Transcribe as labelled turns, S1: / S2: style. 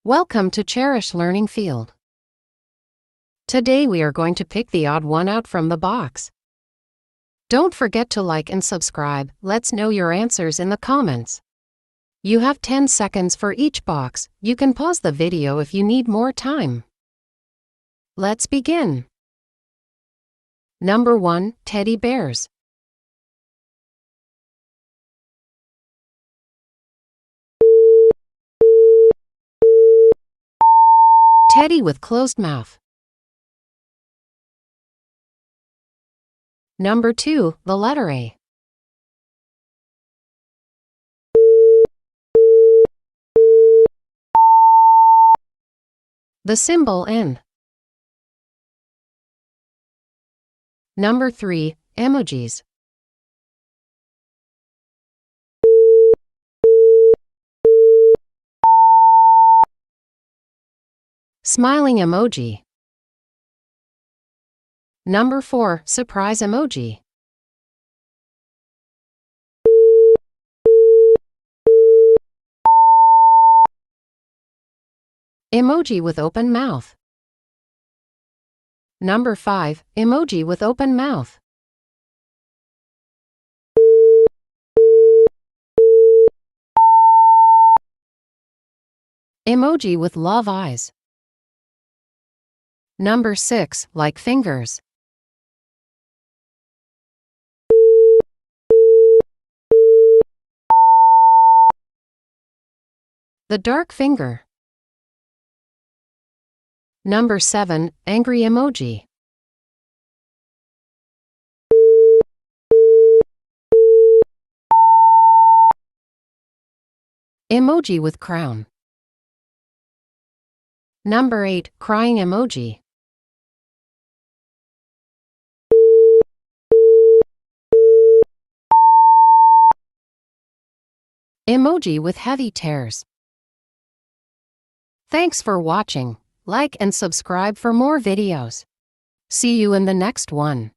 S1: Welcome to Cherish Learning Field. Today we are going to pick the odd one out from the box. Don't forget to like and subscribe. Let's know your answers in the comments. You have 10 seconds for each box. You can pause the video if you need more time. Let's begin. Number 1, Teddy Bears. Teddy with closed mouth. Number 2, the letter A. The symbol N. Number 3, emojis. Smiling emoji. Number 4, surprise emoji. Emoji with open mouth. Number 5, emoji with open mouth. Emoji with love eyes. Number 6, like fingers. The dark finger. Number 7, angry emoji. Emoji with crown. Number 8, crying emoji. Emoji with heavy tears. Thanks for watching. Like and subscribe for more videos. See you in the next one.